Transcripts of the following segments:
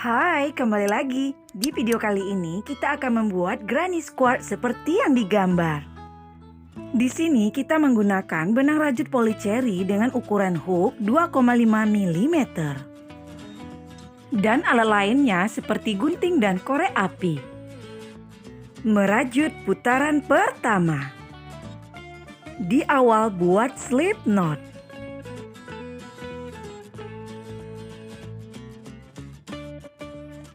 Hai, kembali lagi. Di video kali ini kita akan membuat granny squad seperti yang digambar. Di sini kita menggunakan benang rajut polycherry dengan ukuran hook 2,5 mm. Dan alat lainnya seperti gunting dan korek api. Merajut putaran pertama. Di awal buat slip knot.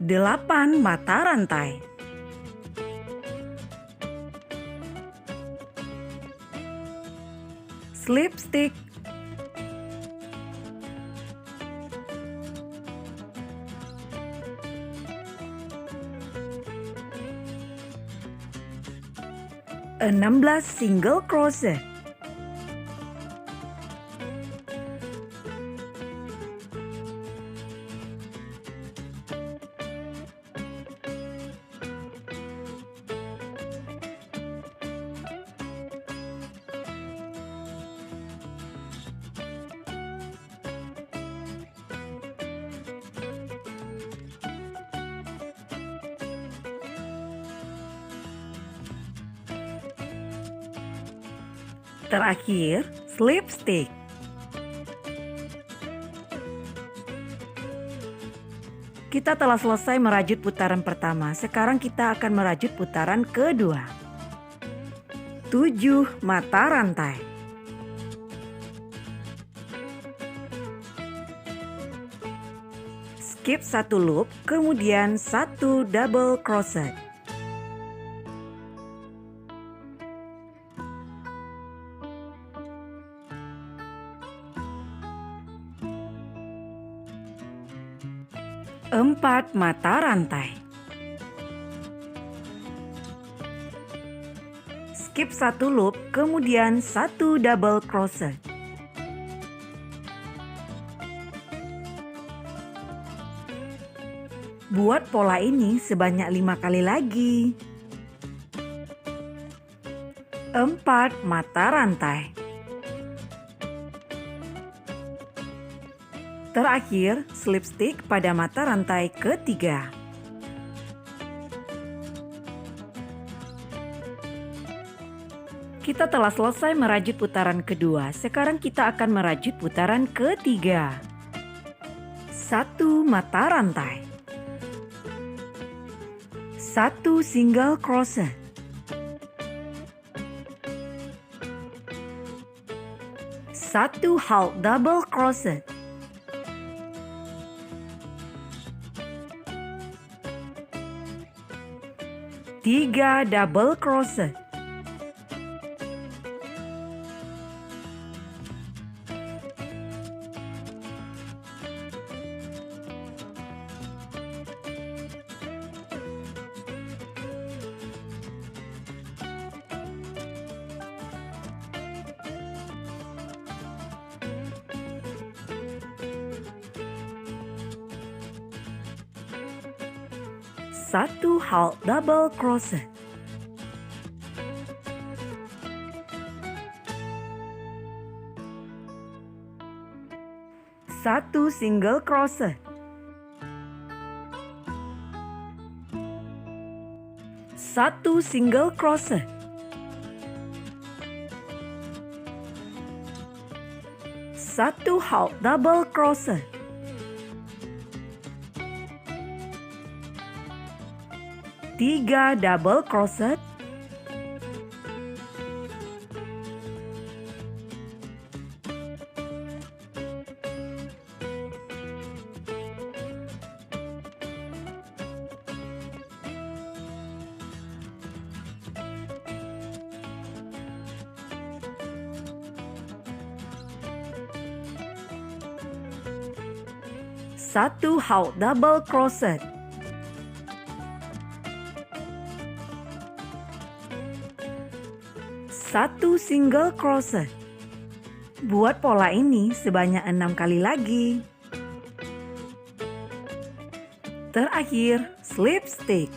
Delapan mata rantai. Slip stick. Enam belas single crochet. Terakhir, slip stick. Kita telah selesai merajut putaran pertama. Sekarang kita akan merajut putaran kedua. 7 mata rantai. Skip 1 loop, kemudian 1 double crochet. Empat mata rantai. Skip 1 loop, kemudian 1 double crochet. Buat pola ini sebanyak 5 kali lagi. 4 mata rantai. Terakhir, slip stick pada mata rantai ketiga. Kita telah selesai merajut putaran kedua. Sekarang kita akan merajut putaran ketiga. 1 mata rantai. 1 single crochet. 1 half double crochet. 3 double crochet. 1 half double crochet. 1 single crochet. 1 single crochet. 1 half double crochet. 3 double crochet. 1 half double crochet. 1 single crochet. Buat pola ini sebanyak 6 kali lagi. Terakhir, slip stick.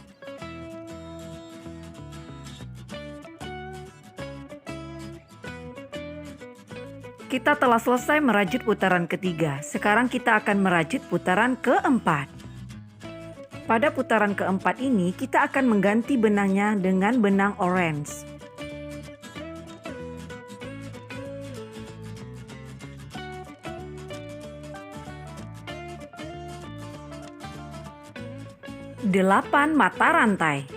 Kita telah selesai merajut putaran ketiga. Sekarang kita akan merajut putaran keempat. Pada putaran keempat ini, kita akan mengganti benangnya dengan benang orange. Delapan mata rantai.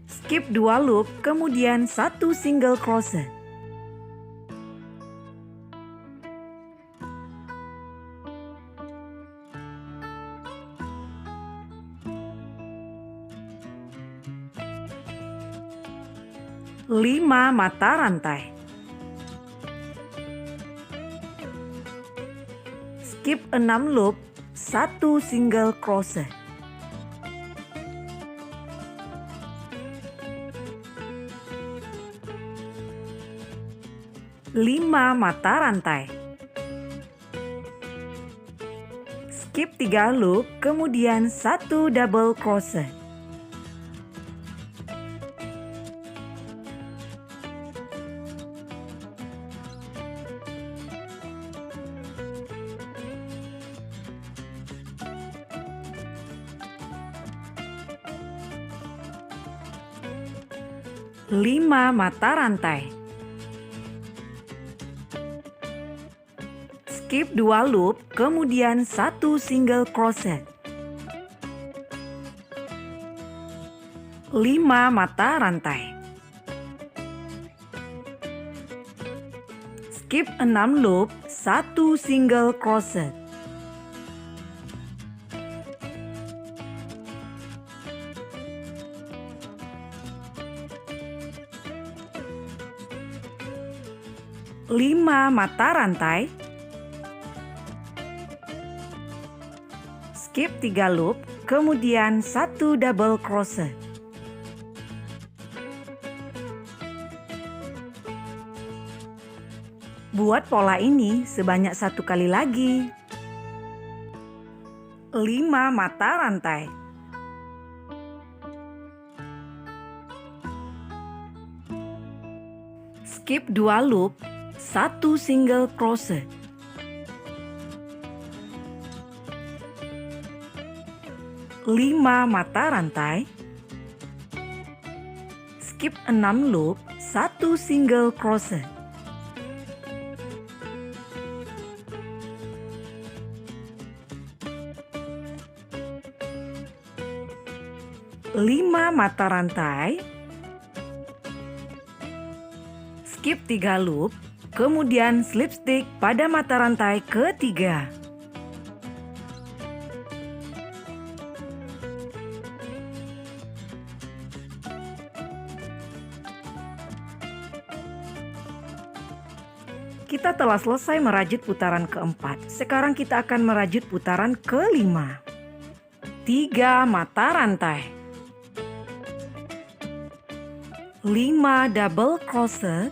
Skip 2 loop, kemudian 1 single crochet. Lima mata rantai. Skip 6 loop, 1 single crochet. Lima mata rantai. Skip 3 loop, kemudian 1 double crochet. Lima mata rantai. Skip 2 loop, kemudian 1 single crochet. 5 mata rantai. Skip 6 loop, 1 single crochet. 5 mata rantai. Skip 3 loop, kemudian 1 double crochet. Buat pola ini sebanyak 1 kali lagi. 5 mata rantai. Skip 2 loop, 1 single crochet. 5 mata rantai. Skip 6 loop, 1 single crochet. 5 mata rantai. Skip 3 loop, kemudian slip stitch pada mata rantai ketiga. Kita telah selesai merajut putaran keempat. Sekarang kita akan merajut putaran kelima. 3 mata rantai. 5 double crochet.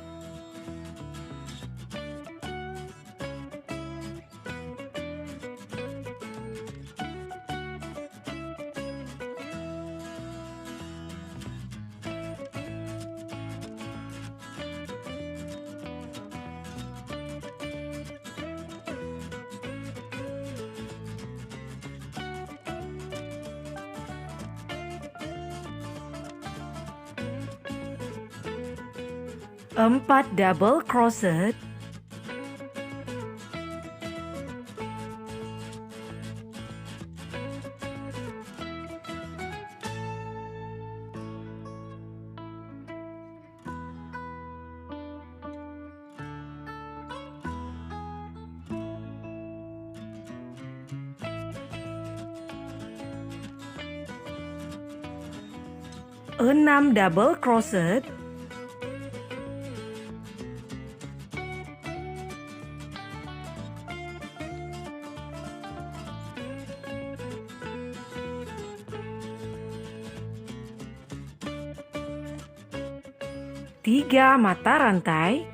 4 double crochet. 6 double crochet. 3 mata rantai.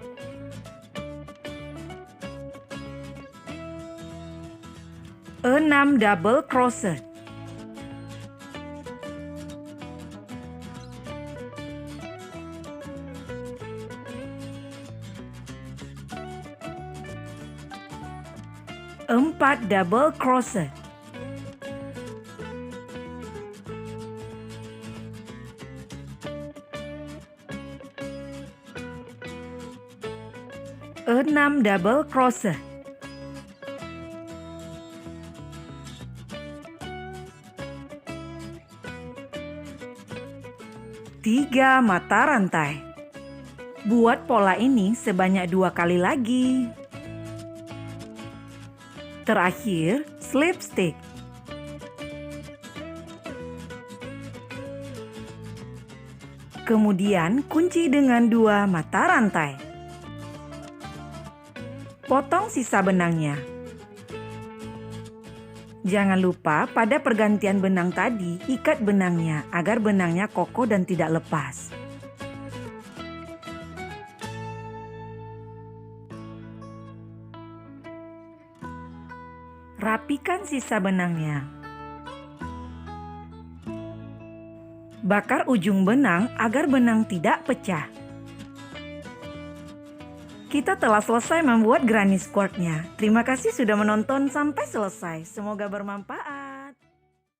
6 double crochet. 5 4 double crochet. Enam double crochet. 3 mata rantai. Buat pola ini sebanyak 2 kali lagi. Terakhir, slip stitch. Kemudian kunci dengan 2 mata rantai. Potong sisa benangnya. Jangan lupa pada pergantian benang tadi, ikat benangnya agar benangnya kokoh dan tidak lepas. Rapikan sisa benangnya. Bakar ujung benang agar benang tidak pecah. Kita telah selesai membuat granny squartnya. Terima kasih sudah menonton sampai selesai. Semoga bermanfaat.